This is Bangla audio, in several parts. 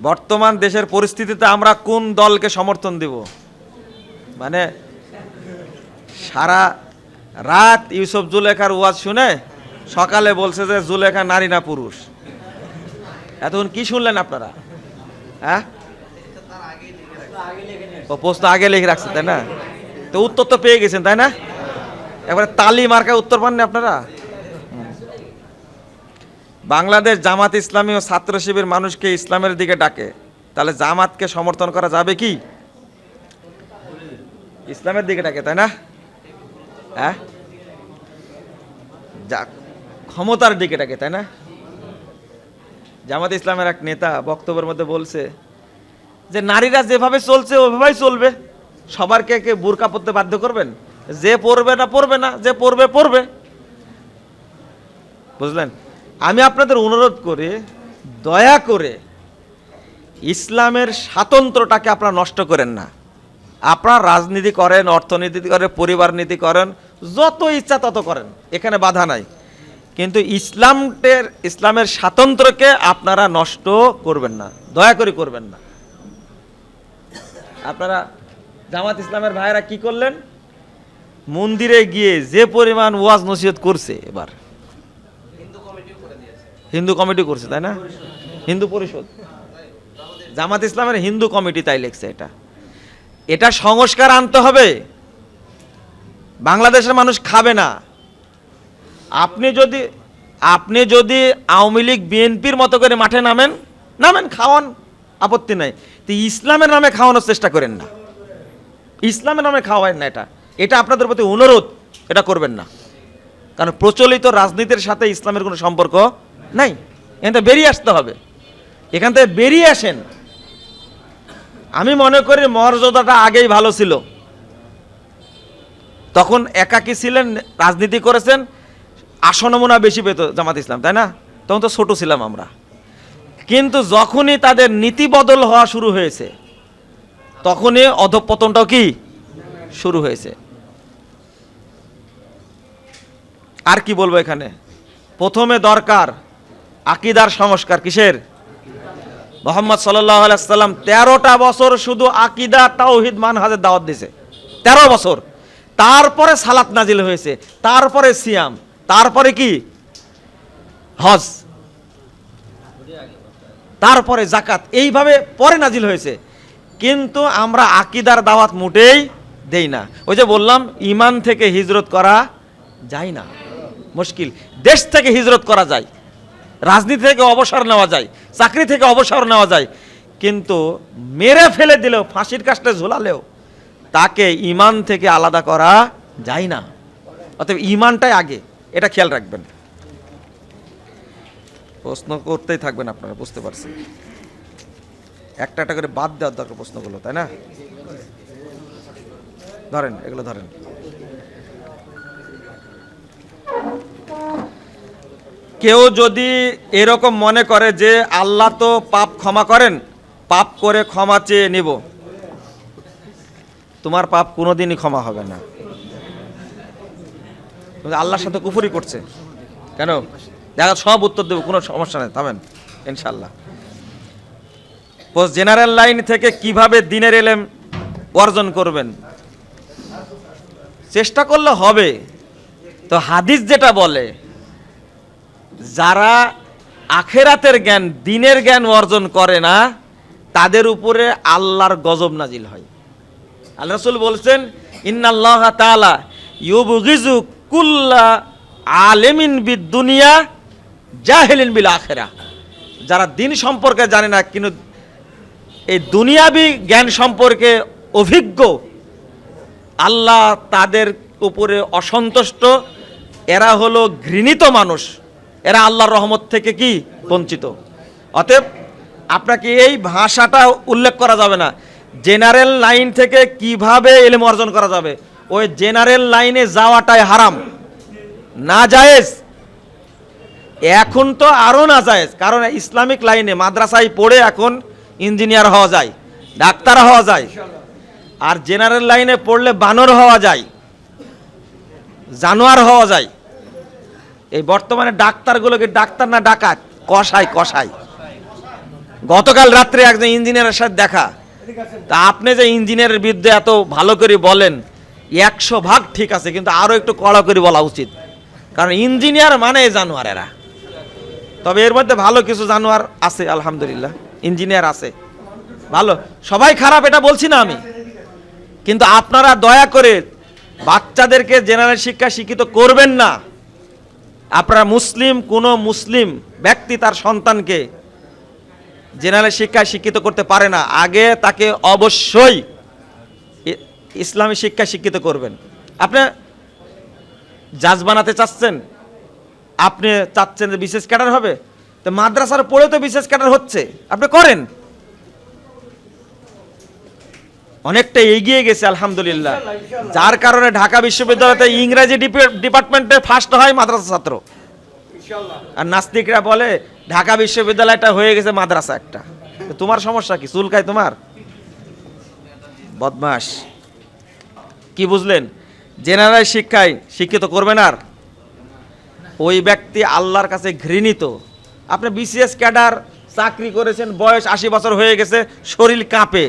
বর্তমান দেশের পরিস্থিতিতে আমরা কোন দলকে সমর্থন দেব? মানে সারা রাত ইউসুফ জুলেখার ওয়াজ শুনে সকালে বলছে যে জুলেখা নারী না পুরুষ। এতক্ষণ কি শুনলেন আপনারা? হ্যাঁ, প্রশ্ন আগে লিখে রাখছে, তাই না? তো উত্তর তো পেয়ে গেছেন, তাই না? এবারে তালি মার্কায় উত্তর পাননি আপনারা। বাংলাদেশ জামাত ইসলামী ও ছাত্র শিবির মানুষকে ইসলামের দিকে ডাকে, তাহলে জামাতকে সমর্থন করা যাবে কি? ইসলামের দিকে ডাকে, তাই না? হ্যাঁ, ক্ষমতার দিকে ডাকে, তাই না? জামাত ইসলামের এক নেতা বক্তব্যের মধ্যে বলছে যে নারীরা যেভাবে চলছে ওইভাবেই চলবে, সবারকে কে বুরকা পরতে বাধ্য করবেন? যে পরবে না পরবে না, যে পরবে পরবে। বুঝলেন? আমি আপনাদের অনুরোধ করি, দয়া করে ইসলামের স্বাতন্ত্র্যটাকে আপনারা নষ্ট করেন না। আপনারা রাজনীতি করেন, অর্থনীতি করেন, পরিবার নীতি করেন, যত ইচ্ছা তত করেন, এখানে বাধা নাই, কিন্তু ইসলামের স্বাতন্ত্র্যকে আপনারা নষ্ট করবেন না, দয়া করে করবেন না। আপনারা জামাত ইসলামের ভাইয়েরা কি করলেন? মন্দিরে গিয়ে যে পরিমাণ ওয়াজ নসিহত করছে, এবার হিন্দু কমিটি করছে, তাই না? হিন্দু পরিষদ, জামাত ইসলামের হিন্দু কমিটি তাই লিখছে। এটা সংস্কার আনতে হবে। বাংলাদেশের মানুষ খাবে না। আপনি যদি আওয়ামী লীগ বিএনপির মতো করে মাঠে নামেন, খাওয়ান, আপত্তি নাই। তো ইসলামের নামে খাওয়ানোর চেষ্টা করেন না, ইসলামের নামে খাওয়াবেন না। এটা আপনাদের প্রতি অনুরোধ, এটা করবেন না। কারণ প্রচলিত রাজনীতির সাথে ইসলামের কোনো সম্পর্ক নাই। এখান থেকে বেরিয়ে আসতে হবে, এখান থেকে বেরিয়ে আসেন। আমি মনে করি মর্যাদাটা আগেই ভালো ছিল, তখন একাকী ছিলেন, রাজনীতি করেছেন, আসনমনা বেশি পেত জামাত ইসলাম, তাই না? তখন তো ছোট ছিলাম আমরা। কিন্তু যখনই তাদের নীতি বদল হওয়া শুরু হয়েছে, তখনই অধঃপতনটাও কি শুরু হয়েছে। আর কি বলবো এখানে? প্রথমে দরকার আকীদার সংস্কার। কিসের? মুহাম্মদ সাল্লাল্লাহু আলাইহি ওয়াসাল্লাম 13টা বছর শুধু আকীদা তাওহীদ মানহাজের দাওয়াত দিয়েছে, 13 বছর। তারপরে সালাত নাজিল হয়েছে, তারপরে সিয়াম, তারপরে কি হজ, তারপরে জাকাত, এইভাবে পরে নাজিল হয়েছে। কিন্তু আমরা আকীদার দাওয়াত মোটেই দেই না। ওই যে বললাম, ঈমান থেকে হিজরত করা যায় না, মুশকিল। দেশ থেকে হিজরত করা যায়, রাজনীতি থেকে অবসর নেওয়া যায়, চাকরি থেকে অবসর নেওয়া যায়, কিন্তু মেরে ফেলে দিলেও, ফাঁসির কাস্টে ঝোলালেও তাকে ঈমান থেকে আলাদা করা যায় না। অতএব ঈমানটাই আগে, এটা খেয়াল রাখবেন। প্রশ্ন করতেই থাকবেন আপনারা, বুঝতে পারছেন? একটা একটা করে বাদ দেওয়ার দরকার প্রশ্নগুলো, তাই না? ধরেন, এগুলো ধরেন। কেউ যদি এরকম মনে করে যে আল্লাহ তো পাপ ক্ষমা করেন, পাপ করে ক্ষমা চেয়ে নিব, তোমার পাপ কোনোদিনই ক্ষমা হবে না। আল্লাহর সাথে কুফরি করছে কেন? দেখা সব উত্তর দেবো, কোনো সমস্যা নেই, থামেন ইনশাল্লাহ। জেনারেল লাইন থেকে কিভাবে দ্বীনের ইলম অর্জন করবেন? চেষ্টা করলে হবে। তো হাদিস যেটা বলে, যারা আখেরাতের জ্ঞান, দ্বীনের জ্ঞান অর্জন করে না, তাদের উপরে আল্লাহর গজব নাজিল হয়। আল্লাহ রাসূল বলছেন, ইন্নাল্লাহ তাআলা ইউবগিজু কুল্লা আলিমিন বিদ-দুনিয়া জাহিলিন বিল আখিরাহ। যারা দ্বীন সম্পর্কে জানে না কিন্তু এই দুনিয়াবি জ্ঞান সম্পর্কে অভিজ্ঞ, আল্লাহ তাদের উপরে অসন্তুষ্ট। এরা হলো ঘৃণিত মানুষ, এরা আল্লাহর রহমত থেকে কি বঞ্চিত। অতএব আপনাকে এই ভাষাটা উল্লেখ করা যাবে না। জেনারেল লাইন থেকে কিভাবে ইলম অর্জন করা যাবে, ওই জেনারেল লাইনে যাওয়াটাই হারাম, না জায়েজ। এখন তো আরো না জায়েজ, কারণ ইসলামিক লাইনে মাদ্রাসায় পড়ে এখন ইঞ্জিনিয়ার হওয়া যায়, ডাক্তার হওয়া যায়। আর জেনারেল লাইনে পড়লে বানর হওয়া যায়, জানোয়ার হওয়া যায়। এই বর্তমানে ডাক্তারগুলোকে ডাক্তার না ডাকাত, কসাই। গতকাল রাত্রে একজন ইঞ্জিনিয়ারের সাথে দেখা, তা আপনি যে ইঞ্জিনিয়ারের বিরুদ্ধে এত ভালো করে বলেন 100 ভাগ ঠিক আছে, কিন্তু আরো একটু কড়া করে বলা উচিত, কারণ ইঞ্জিনিয়ার মানে জানোয়ার এরা। তবে এর মধ্যে ভালো কিছু জানোয়ার আছে, আলহামদুলিল্লাহ ইঞ্জিনিয়ার আছে ভালো, সবাই খারাপ এটা বলছি না আমি, কিন্তু আপনারা দয়া করে বাচ্চাদেরকে জেনারেল শিক্ষা শিক্ষিত করবেন না। আপনারা কোনো মুসলিম ব্যক্তি তার সন্তানকে জেনারেল শিক্ষায় শিক্ষিত করতে পারে না, আগে তাকে অবশ্যই ইসলামী শিক্ষা শিক্ষিত করবেন। আপনি জাজ বানাতে চাচ্ছেন, আপনি চাচ্ছেন যে বিশেষ ক্যাডার হবে, তো মাদ্রাসার পড়ে তো বিশেষ ক্যাডার হচ্ছে, আপনি করেন। অনেকটা এগিয়ে গেছে আলহামদুলিল্লাহ, যার কারণে ঢাকা বিশ্ববিদ্যালয়তে ইংরেজি ডিপার্টমেন্টে ফার্স্ট হয় মাদ্রাসা ছাত্র। আর নাস্তিকরা বলে ঢাকা বিশ্ববিদ্যালয়টা হয়ে গেছে মাদ্রাসা একটা। তোমার সমস্যা কি? চুলকায় তোমার? বদমাস। কি বুঝলেন? জেনারেল শিক্ষায় শিক্ষিত করবেন, আর ওই ব্যক্তি আল্লাহর কাছে ঘৃণিত। আপনি বিসিএস ক্যাডার চাকরি করেছেন, বয়স 80 বছর হয়ে গেছে, শরীর কাঁপে,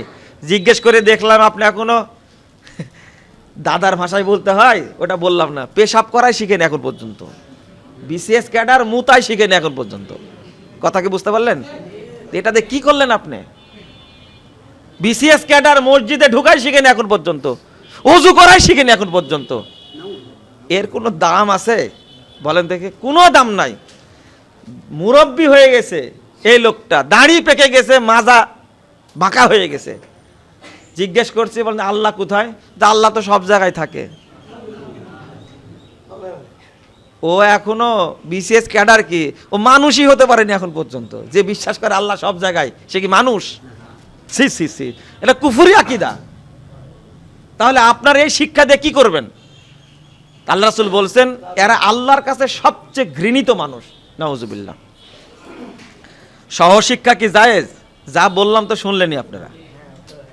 জিজ্ঞেস করে দেখলাম আপনি এখনো দাদার ভাষায় বলতে হয়, ওটা বললাম না, পেশাব করাই শিখেন এখন পর্যন্ত। বিসিএস ক্যাডার মুতাই শিখেন এখন পর্যন্ত। কথা কি বুঝতে পারলেন? এটাতে কি করলেন আপনি? বিসিএস ক্যাডার মসজিদে ঢুকাই শিখেন এখন পর্যন্ত, ওযু করাই শিখেন এখন পর্যন্ত। এর কোনো দাম আছে বলেন দেখে? কোনো দাম নাই। মুরব্বি হয়ে গেছে এই লোকটা, দাড়ি পেকে গেছে, মাজা বাঁকা হয়ে গেছে। জিজ্ঞেস করছি, বলেন আল্লাহ কোথায়? আল্লাহ তো সব জায়গায় থাকে। ও এখনো বিসিএস ক্যাডার কি, ও মানুষই হতে পারেনি এখন পর্যন্ত। যে বিশ্বাস করে আল্লাহ সব জায়গায়, সে কি মানুষ? সি সি সি, এটা কুফরি আকীদা। তাহলে আপনার এই শিক্ষা দিয়ে কি করবেন? আল্লাহ রাসূল বলছেন এরা আল্লাহর কাছে সবচেয়ে ঘৃণিত মানুষ। নাউজুবিল্লাহ। সহশিক্ষা কি জায়েজ? যা বললাম তো শুনলেনই আপনারা।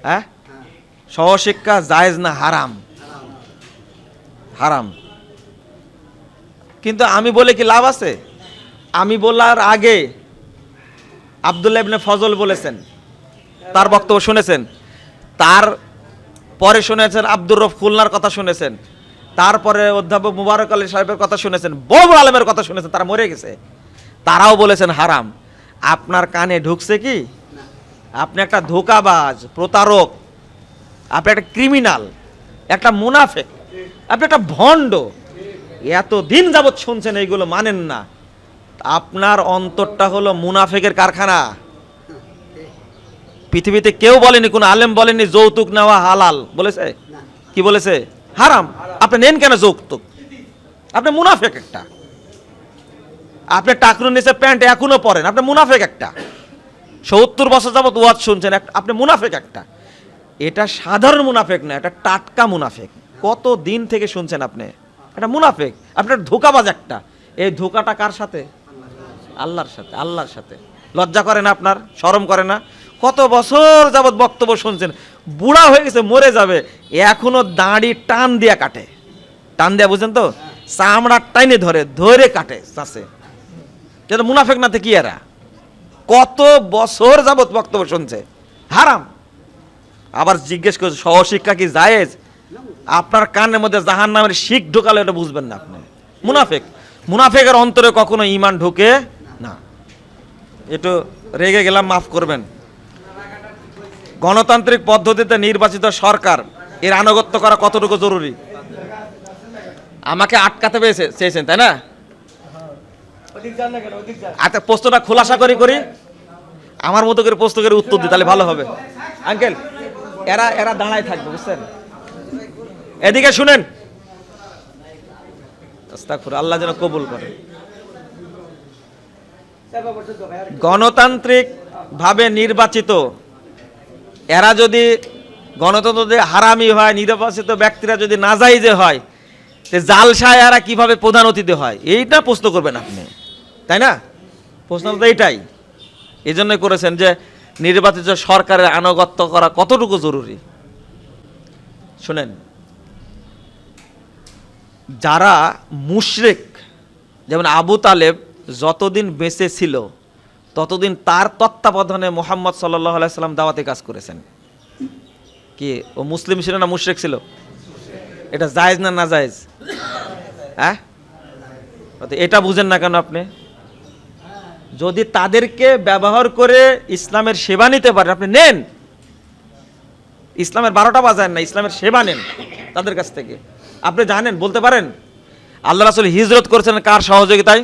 হ্যাঁ, সহশিক্ষা জায়েজ না হারাম? হারাম। কিন্তু আমি বলে কি লাভ আছে? আমি বলার আগে আব্দুল্লাহ ইবনে ফজল বলেছেন, তার বক্তব্য শুনেছেন, তার পরে শুনেছেন আব্দুর রফ খুলনার কথা শুনেছেন, তারপরে অধ্যাপক মুবারক আলী সাহেবের কথা শুনেছেন, বড় বড় আলেমের কথা শুনেছেন, তারা মরে গেছে, তারাও বলেছেন হারাম। আপনার কানে ঢুকছে কি? আপনি একটা ধোঁকাবাজ, প্রতারক, আপনি একটা ক্রিমিনাল, একটা মুনাফেক, আপনি একটা ভণ্ড। এত দিন যাবৎ শুনছেন, এইগুলো মানেন না। আপনার অন্তরটা হলো মুনাফেকের কারখানা। পৃথিবীতে কেউ বলেনি, কোন আলেম বলেনি যৌতুক নেওয়া হালাল, বলেছে? কি বলেছে? হারাম। আপনি নেন কেন যৌতুক? আপনি মুনাফেক একটা। আপনি টাকনুর নিচে প্যান্ট এখনো পরেন, আপনি মুনাফেক একটা। 70 বছর যাবৎ ওয়াজ শুনছেন, আপনি মুনাফেক একটা। এটা সাধারণ মুনাফেক না, এটা টাটকা মুনাফেক। কত দিন থেকে শুনছেন আপনি? এটা মুনাফেক, আপনার ধোঁকাবাজ একটা। এই ধোঁকাটা কার সাথে? আল্লাহর সাথে। আল্লাহর সাথে। লজ্জা করে না আপনার? শরম করে না? কত বছর যাবৎ বক্তব্য শুনছেন, বুড়া হয়ে গেছে, মরে যাবে, এখনো দাড়ি টান দিয়া কাটে। টান দিয়া, বুঝছেন তো? চামড়া টাইনে ধরে ধরে কাটে চাষে। এটা মুনাফেক নাতে কি এরা? কত বছর যাবৎ বক্তব্য শুনছে, হারাম। আবার জিজ্ঞেস করছে সহশিক্ষা কি জায়েজ? আপনার কানের মধ্যে জাহান্নামের শিখ ঢোকালে এটা বুঝবেন না আপনি। মুনাফেক, মুনাফেকের অন্তরে কখনো ঈমান ঢোকে না। একটু রেগে গেলাম, মাফ করবেন। গণতান্ত্রিক পদ্ধতিতে নির্বাচিত সরকার, এর আনুগত্য করা কতটুকু জরুরি? আমাকে আটকাতে চেয়েছেন, তাই না? আচ্ছা, প্রশ্নটা খোলাসা করি আমার মতো করে প্রশ্ন করে উত্তর দিই, তাহলে ভালো হবে। আঙ্কেল, এরা দাঁড়ায় থাকবে, বুঝছেন? এদিকে শুনেন, আস্তাগফিরুল্লাহ, আল্লাহ যেন কবুল করে। গণতান্ত্রিক ভাবে নির্বাচিত এরা যদি গণতন্ত্র হারামি হয়, নির্বাচিত ব্যক্তিরা যদি নাজায়েজ হয়, জালসায় এরা কিভাবে প্রধান অতিথি হয়? এইটা প্রশ্ন করবেন আপনি, তাই না? প্রশ্ন তো এইটাই। এই জন্যই করেছেন যে নির্বাচিত সরকারের আনুগত্য করা কতটুকু জরুরি। শুনেন, যারা মুশরিক, যেমন আবু তালেব যতদিন বেঁচে ছিল ততদিন তার তত্ত্বাবধানে মুহাম্মদ সাল্লাল্লাহু আলাইহি সাল্লাম দাওয়াতে কাজ করেছেন। কি ও মুসলিম ছিল না মুশরিক ছিল? এটা জায়েজ না না জায়েজ? হ্যাঁ, এটা বুঝেন না কেন আপনি? যদি তাদেরকে ব্যবহার করে ইসলামের সেবা নিতে পারেন, আপনি নেন। ইসলামের 12টা বাজায় না, ইসলামের সেবা নেন তাদের কাছ থেকে। আপনি জানেন, বলতে পারেন আল্লাহ রাসূল হিজরত করেছেন কার সহযোগিতায়?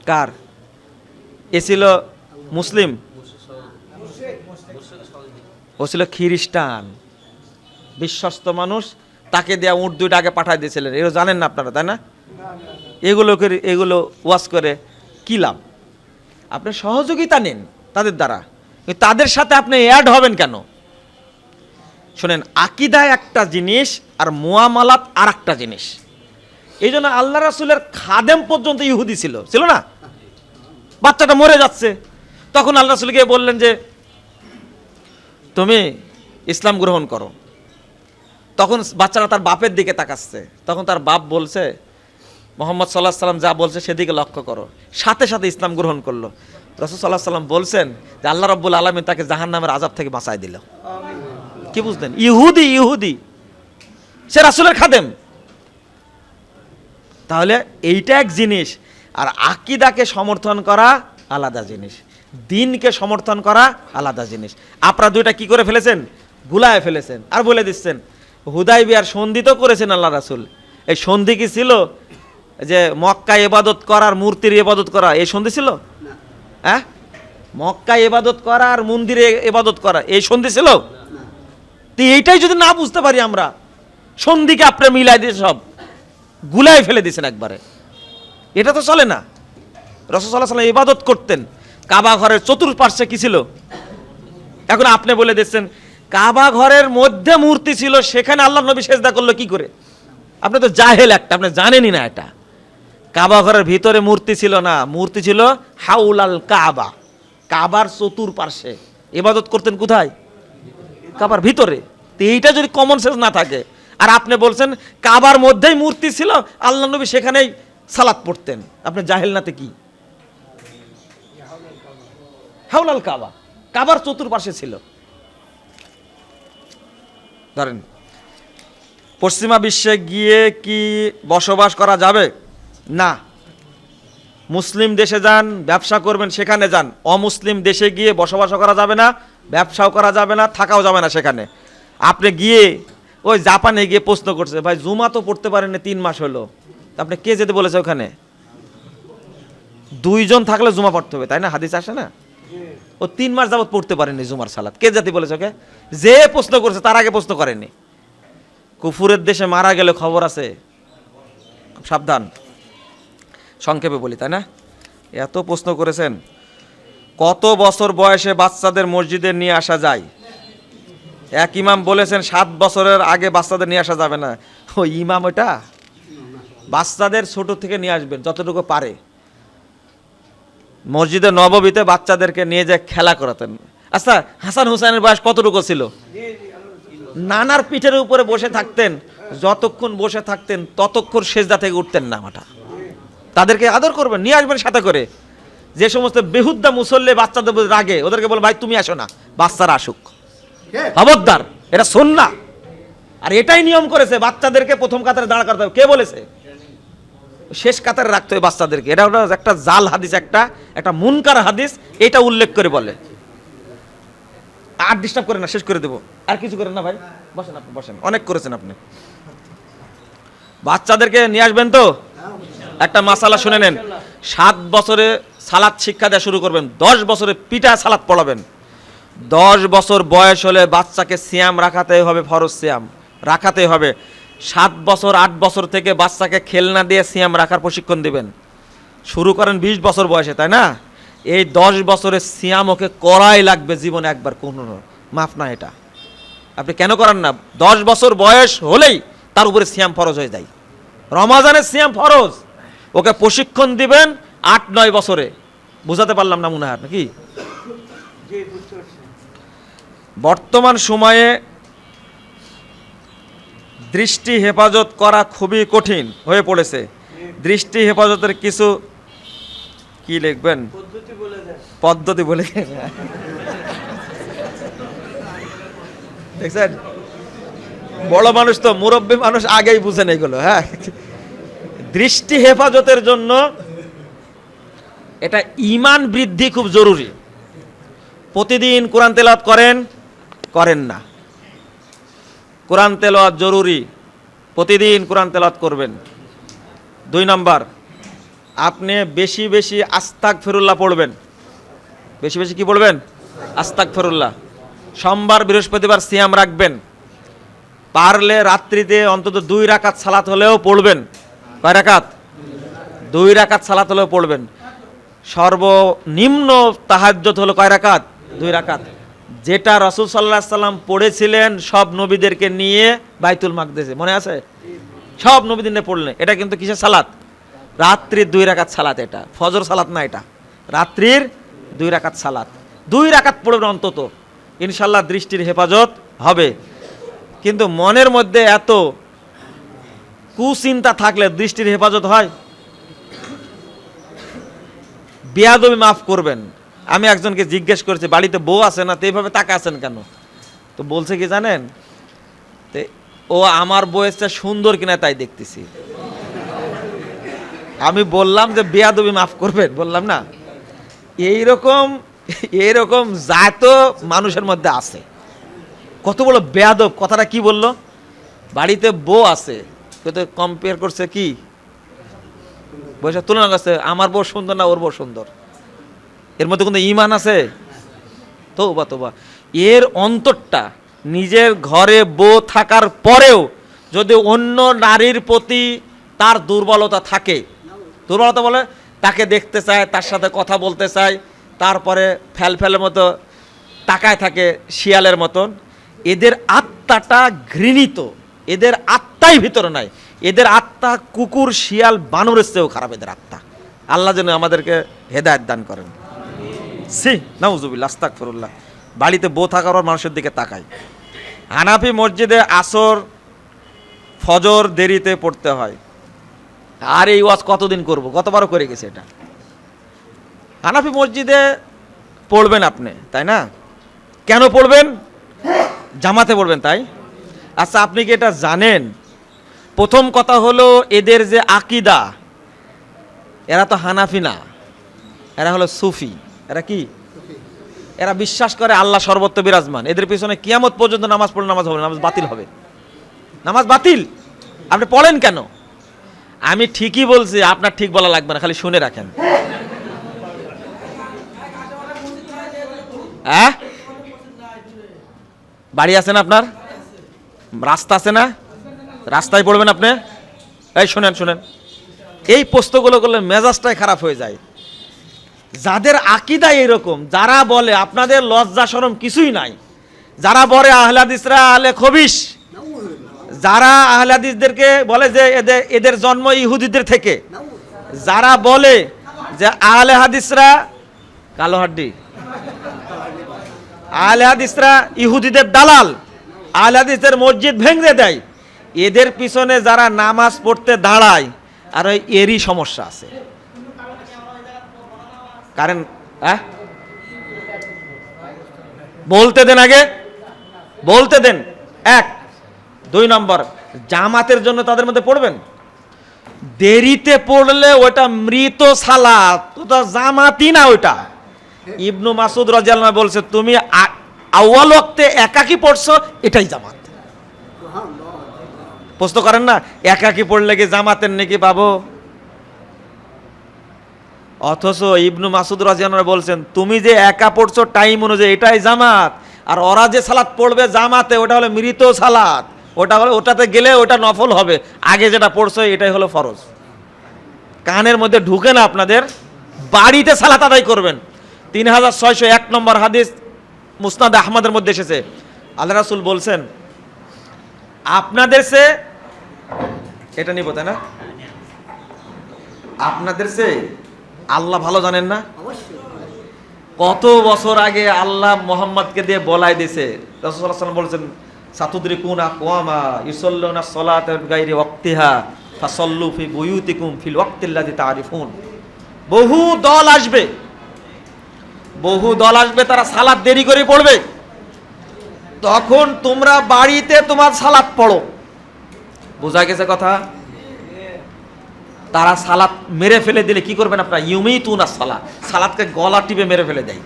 কার? এ ছিল মুসলিম, ও ছিল খ্রিস্টান, বিশ্বস্ত মানুষ, তাকে দেয়া উট দুইটা আগে পাঠাই দিয়েছিলেন। এগুলো জানেন না আপনারা, তাই না? এগুলো ওয়াজ করে কি লাভ? আপনি সহযোগিতা নেন তাদের দ্বারা, কিন্তু তাদের সাথে আপনি অ্যাড হবেন কেন? শোনেন, আকীদা একটা জিনিস আর মুআমালাত আর একটা জিনিস। এই জন্য আল্লাহ রাসূলের খাদেম পর্যন্ত ইহুদি ছিল, ছিল না? বাচ্চাটা মরে যাচ্ছে, তখন আল্লাহ রাসূল গিয়ে বললেন যে তুমি ইসলাম গ্রহণ করো। তখন বাচ্চাটা তার বাপের দিকে তাকাচ্ছে, তখন তার বাপ বলছে মুহাম্মদ সাল্লাল্লাহু আলাইহি সাল্লাম যা বলছে সেদিকে লক্ষ্য করো। সাথে সাথে ইসলাম গ্রহণ করলো। রাসূল সাল্লাল্লাহু আলাইহি সাল্লাম বলছেন যে আল্লাহ রাব্বুল আলামিন তাকে জাহান্নামের আযাব থেকে বাঁচায় দিল। কি বুঝলেন? ইহুদি সে রাসূলের খাদেম। তাহলে এইটা এক জিনিস, আর আকীদাকে সমর্থন করা আলাদা জিনিস, দ্বীনকে সমর্থন করা আলাদা জিনিস। আপনারা দুইটা কি করে ফেলেছেন? ভুলায় ফেলেছেন। আর বলে দিচ্ছেন হুদাইবিয়ার সন্ধি তো করেছেন আল্লাহ রাসূল। এই সন্ধি কি ছিল যে মক্কায় ইবাদত করার মূর্তির ইবাদত করা? এই সন্ধি ছিল? হ্যাঁ, মক্কায় ইবাদত করা আর মন্দিরে ইবাদত করা এই সন্ধি ছিল? তো এইটাই যদি না বুঝতে পারি আমরা, সন্ধিকে আপনি মিলাই দিয়ে সব গুলাই ফেলে দিয়েছেন একবারে, এটা তো চলে না। রাসূল সাল্লাল্লাহু আলাইহি ওয়াসাল্লাম ইবাদত করতেন, কাবা ঘরের চতুর্পার্শ্বে কি ছিল? এখন আপনি বলে দিচ্ছেন কাবা ঘরের মধ্যে মূর্তি ছিল, সেখানে আল্লাহ নবী সেজদা করলো কি করে? আপনি তো জাহেল একটা, আপনি জানেনই না এটা। কাবা ঘরের ভিতরে মূর্তি ছিল না, মূর্তি ছিল হাউলাল কাবা, কাবার চতুর্পার্শ্বে। ইবাদত করতেন কোথায়? কাবার ভিতরে। তো এইটা যদি কমন সেন্স না থাকে, আর আপনি বলছেন কাবার মধ্যেই মূর্তি ছিল, আল্লাহ নবী সেখানেই সালাত পড়তেন, আপনি জাহেল নাতে কি? হাউলাল কাবা, কাবার চতুর্পার্শ্বে ছিল। ধরেন পশ্চিমা বিশ্বে গিয়ে কি বসবাস করা যাবে? না। মুসলিম দেশে যান, ব্যবসা করবেন সেখানে যান। অমুসলিম দেশে গিয়ে বসবাসও করা যাবে না, ব্যবসাও করা যাবে না, থাকাও যাবে না সেখানে। আপনি গিয়ে ওই জাপানে গিয়ে প্রশ্ন করছে, ভাই জুমা তো পড়তে পারেন 3 মাস হলো, আপনি কে যেতে বলেছে ওখানে? 2 জন থাকলে জুমা পড়তে হবে, তাই না? হাদিস আসে না? ও 3 মাস যাবত পড়তে পারেনি জুমার সালাত, কে যেতে বলেছে ওকে? যে প্রশ্ন করছে তার আগে প্রশ্ন করেনি। কুফুরের দেশে মারা গেলে খবর আছে, সাবধান। সংক্ষেপে বলি, তাই না? এত প্রশ্ন করেছেন। কত বছর বয়সে বাচ্চাদের মসজিদে নিয়ে আসা যায়? এক ইমাম বলেছেন 7 বছরের আগে বাচ্চাদের নিয়ে আসা যাবে না। ও ইমাম, ওটা বাচ্চাদের ছোট থেকে নিয়ে আসবেন যতটুকু পারে। মসজিদে নববীতে বাচ্চাদেরকে নিয়ে যে খেলা করাতেন। আচ্ছা, হাসান হুসাইনের বয়স কতটুকু ছিল? নানার পিঠের উপরে বসে থাকতেন, যতক্ষণ বসে থাকতেন ততক্ষণ সেজদা থেকে উঠতেন না। মাথা তাদেরকে আদর করবেন, নিয়ে আসবেন সাথে করে। যে সমস্ত বেহুদ্দা মুসল্লি বাচ্চাদের রাগে, ওদেরকে বলে ভাই তুমি আসো না, বাচ্চারা আসুক, খবরদার, এটা সুন্নাহ। আর এটাই নিয়ম করেছে, বাচ্চাদেরকে প্রথম কাতারে দাঁড়া করতে হবে। কে বলেছে? শেষ কাতারে রাখতে হবে বাচ্চাদেরকে। এটা একটা জাল হাদিস, একটা মুনকার হাদিস, এটা উল্লেখ করে বলে। আর ডিস্টার্ব করে না, শেষ করে দেবো। আর কিছু করেন না ভাই, বসেন আপনি, বসেন, অনেক করেছেন আপনি। বাচ্চাদেরকে নিয়ে আসবেন তো। একটা মাসালা শুনে নেন, 7 বছরে সালাত শিক্ষা দেওয়া শুরু করবেন, 10 বছরে পিটা সালাত পড়াবেন। 10 বছর বয়স হলে বাচ্চাকে সিয়াম রাখাতে হবে, ফরজ সিয়াম রাখাতে হবে। 7 বছর 8 বছর থেকে বাচ্চাকে খেলনা দিয়ে সিয়াম রাখার প্রশিক্ষণ দিবেন। শুরু করেন 20 বছর বয়সে, তাই না? এই 10 বছরের সিয়াম ওকে করাই লাগবে জীবনে একবার, কোনো মাফ না এটা। আপনি কেন করান না? 10 বছর বয়স হলেই তার উপরে সিয়াম ফরজ হয়ে যায়। রমাজানের সিয়াম ফরজ, ওকে প্রশিক্ষণ দিবেন 8-9 বছরে। বুঝাতে পারলাম না মনে হয় নাকি? বর্তমান সময়ে দৃষ্টি হেফাজত করা খুবই কঠিন হয়ে পড়েছে। দৃষ্টি হেফাজতের কিছু কি লিখবেন? পদ্ধতি বলে দেন। দেখছেন, বড় মানুষ তো, মুরব্বী মানুষ আগেই বুঝেন এগুলো। হ্যাঁ, দৃষ্টি হেফাজতের জন্য এটা ঈমান বৃদ্ধি খুব জরুরি। প্রতিদিন কোরআন তেলাওয়াত করেন, করেন না? কোরআন তেলাওয়াত জরুরি, প্রতিদিন কোরআন তেলাওয়াত করবেন। 2 নম্বর, আপনি বেশি বেশি আস্তাগফিরুল্লাহ পড়বেন। বেশি বেশি কি পড়বেন? আস্তাগফিরুল্লাহ। সোমবার বৃহস্পতিবার সিয়াম রাখবেন, পারলে রাত্রিতে অন্তত 2 রাকাত সালাত হলেও পড়বেন। কয় রাকাত? 2 রাকাত সালাত হলেও পড়বেন। সর্বনিম্ন তাহাজ্জুদ হলো কয় রাকাত? 2 রাকাত, যেটা রাসূল সাল্লাল্লাহু আলাইহি সাল্লাম পড়েছিলেন সব নবীদেরকে নিয়ে বাইতুল মাকদেসে, মনে আছে? সব নবীদের নিয়ে পড়লেন। এটা কিন্তু কিসের সালাত? রাত্রির 2 রাকাত সালাত। এটা ফজর সালাত না, এটা রাত্রির 2 রাকাত সালাত। 2 রাকাত পড়বেন অন্তত, ইনশাল্লাহ দৃষ্টির হেফাজত হবে। কিন্তু মনের মধ্যে এত কুচিন্তা থাকলে দৃষ্টির হেফাজত হয়? বেয়াদবি মাফ করবেন। আমি একজনকে জিজ্ঞেস করেছি, বাড়িতে বউ আছে না, তো এইভাবে তাকা আছেন কেন? তো বলছে কি জানেন, ও আমার বউয়ের চেয়ে সুন্দর কিনা তাই দেখতেছি। আমি বললাম যে বেয়াদবি মাফ করবেন, বললাম না? এইরকম জাত মানুষের মধ্যে আছে। কত বড় বেয়াদব! কথাটা কি বললো? বাড়িতে বউ আছে, কম্পেয়ার করছে, কি বয়সে তুলনা করছে, আমার বউ সুন্দর না ওর বউ সুন্দর। এর মধ্যে কিন্তু ঈমান আছে? তওবা তওবা। এর অন্তরটা, নিজের ঘরে বউ থাকার পরেও যদি অন্য নারীর প্রতি তার দুর্বলতা থাকে, দুর্বলতা বলে তাকে দেখতে চায়, তার সাথে কথা বলতে চায়, তারপরে ফেলের মতো তাকায় থাকে শিয়ালের মতন, এদের আত্মাটা ঘৃণিত, এদের আত্মাই ভিতরে নাই। এদের আত্মা কুকুর, শিয়াল, বানরের চেয়েও খারাপ এদের আত্মা। আল্লাহ যেন আমাদেরকে হেদায়েত দান করেন। নাউজুবিল্লাহ, আস্তাগফিরুল্লাহ। বাড়িতে বউ থাকার পর মানুষের দিকে তাকায়। হানাফি মসজিদে আসর ফজর দেরিতে পড়তে হয়। আর এই ওয়াজ কতদিন করব? গতবারও করে গেছে এটা। হানাফি মসজিদে পড়বেন আপনি, তাই না? কেন পড়বেন? জামাতে পড়বেন, তাই? আচ্ছা, আপনি কি এটা জানেন? প্রথম কথা হলো, এদের যে আকীদা, এরা তো হানাফি না, এরা হলো সুফি। এরা কি? এরা বিশ্বাস করে আল্লাহ সর্বত্র বিরাজমান। এদের পিছনে কিয়ামত পর্যন্ত নামাজ পড়লে নামাজ হবে, নামাজ বাতিল হবে। নামাজ বাতিল। আপনি পড়েন কেন? আমি ঠিকই বলছি, আপনার ঠিক বলা লাগবে না, খালি শুনে রাখেন। হ্যাঁ, বাড়ি আছে না আপনার? রাস্তা আছে না? রাস্তায় পড়বেন আপনি? এই শুনেন, এই প্রশ্নগুলো করলে মেজাজটাই খারাপ হয়ে যায়। যাদের আকীদা এরকম, যারা বলে আপনাদের লজ্জা শরম কিছুই নাই, যারা বলে আহলে হাদিসরা আহলে খবিশ, যারা আহলে হাদিসদেরকে বলে যে এদের জন্ম ইহুদিদের থেকে, যারা বলে যে আহলে হাদিসরা কালো হাড্ডি, আহলে হাদিসরা ইহুদিদের দালাল, আহলে হাদিসের মসজিদ ভেঙে দেয়, এদের পিছনে যারা নামাজ পড়তে দাঁড়ায়, আর ওই এরই সমস্যা আছে। কারণ বলতে দেন, আগে বলতে দেন। 1 2 নম্বর, জামাতের জন্য তাদের মধ্যে পড়বেন। দেরিতে পড়লে ওটা মৃত সালাত, ওটা জামাতই না ওটা। ইবনু মাসুদ রাদিয়াল্লাহু আনহু বলছে, তুমি আউয়াল ওয়াক্তে একাকী পড়ছো, এটাই জামাত। প্রশ্ন করেন না, একাকী পড়লে কি জামাতের নাকি পাবো? অথচ ইবনু মাসুদ রাদিয়াল্লাহু আনহু বলছেন, তুমি যে একা পড়ছো টাইম অনুযায়ী, এটাই জামাত। আর ওরা যে সালাত পড়বে জামাতে, ওটা হলো মৃত সালাত। ওটাতে গেলে ওটা নফল হবে, আগে যেটা পড়ছো এটাই হলো ফরজ। কানের মধ্যে ঢুকে না আপনাদের। বাড়িতে সালাত আদায় করবেন। 3601 নম্বর হাদিস মুসনাদ আহমদের মধ্যে এসেছে, আল্লাহ রাসূল বলছেন, আপনাদের সে এটা নিব, তাই না? আপনাদের সে আল্লাহ ভালো জানেন না? কত বছর আগে আল্লাহ মুহাম্মদকে দিয়ে বলাই দিয়েছে। রাসূলুল্লাহ সাল্লাল্লাহু আলাইহি ওয়াসাল্লাম বলেছেন, সাতুদরিকুনা আকওয়ামা ইউসাল্লুনা সালাতা বিগাইরি ওয়াক্তিহা ফাসাল্লু ফি বুয়ুতিকুম ফিল ওয়াক্তিল্লাযী তা'রিফুন। বহু দল আসবে, বহু দল আসবে, তারা সালাত দেরি করে পড়বে। তখন তোমরা বাড়িতে তোমার সালাত পড়ো। বোঝা গেছে কথা? তারা সালাত মেরে ফেলে দিলে কি করবেন আপনারা? ইউমিতুনা সালাত, সালাতকে গলা টিপে মেরে ফেলে দেয়।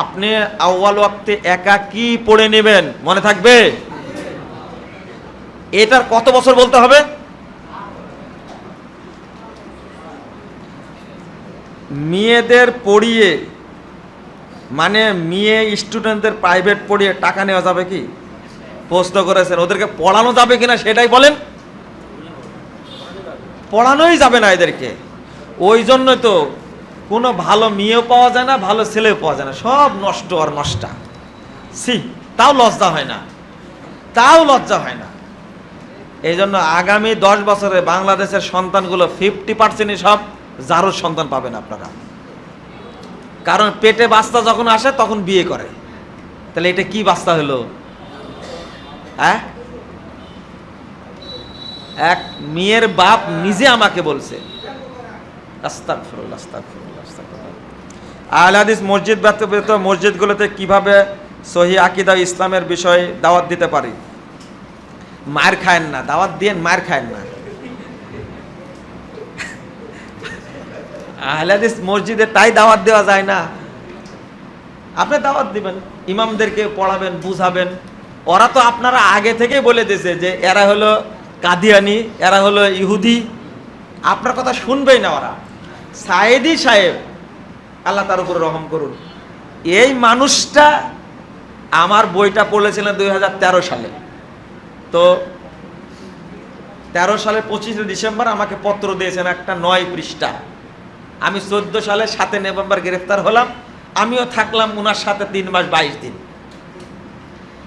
আপনি আউয়াল ওয়াক্তে একাকী পড়ে নেবেন, মনে থাকবে? এটার কত বছর বলতে হবে? মেয়েদের পড়িয়ে, মানে মেয়ে স্টুডেন্টদের প্রাইভেট পড়িয়ে টাকা নেওয়া যাবে কি? প্রশ্ন করেছেন, ওদেরকে পড়ানো যাবে কিনা সেটাই বলেন। পড়ানোই যাবে না এদেরকে। ওই জন্যই তো কোনো ভালো মেয়েও পাওয়া যায় না, ভালো ছেলেও পাওয়া যায় না, সব নষ্ট আর নষ্টা। সি, তাও লজ্জা হয় না, তাও লজ্জা হয় না। এই জন্য আগামী 10 বছরে বাংলাদেশের সন্তানগুলো 50% সব জারুর সন্তান পাবেন আপনারা। কারণ পেটে বাচ্চা যখন আসে তখন বিয়ে করে। তাহলে এটা কি বাচ্চা হলো? হ্যাঁ, এক মেয়ের বাপ নিজে আমাকে বলছে, আস্তাগফিরুল্লাহ, আস্তাগফিরুল্লাহ, আস্তাগফিরুল্লাহ। আহলে হাদিস মসজিদ ব্যতীত মসজিদগুলোতে কিভাবে সহিহ আকীদা ইসলামের বিষয়ে দাওয়াত দিতে পারি? মার খায়েন না, দাওয়াত দিয়েন, মার খায়েন না। আহলে হাদিস মসজিদে তাই দাওয়াত দেওয়া যায় না। আপনি দাওয়াত দিবেন, ইমামদেরকে পড়াবেন, বুঝাবেন। ওরা তো আপনারা আগে থেকেই বলে দিয়েছে যে এরা হলো কাদিয়ানি, এরা হলো ইহুদি, আপনার কথা শুনবেই না ওরা। সায়েদি সাহেব, আল্লাহ তার উপরে রহম করুন, এই মানুষটা আমার বইটা পড়েছিলেন 2013 সালে। তো 13 সালের 25 ডিসেম্বর আমাকে পত্র দিয়েছেন একটা 9 পৃষ্ঠা। আমি 14 সালে 7 নভেম্বর গ্রেফতার হলাম, আমিও থাকলাম ওনার সাথে 3 মাস 22 দিন।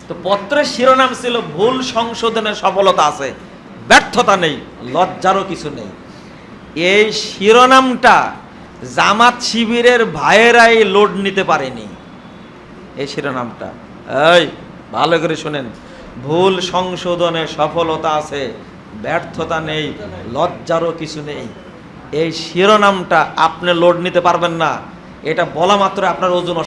তো পত্রের শিরোনাম ছিল ভুল সংশোধনের সফলতা আছে, ব্যর্থতা নেই, লজ্জারও কিছু নেই। এই শিরোনামটা জামাত শিবিরের ভাইয়েরাই লোড নিতে পারেনি। এই শিরোনামটা, এই ভালো করে শুনেন, ভুল সংশোধনের সফলতা আছে, ব্যর্থতা নেই, লজ্জারও কিছু নেই। এই শিরোনামটা আপনি লোড নিতে পারবেন না। এটা বলা মাত্র আপনার ওজন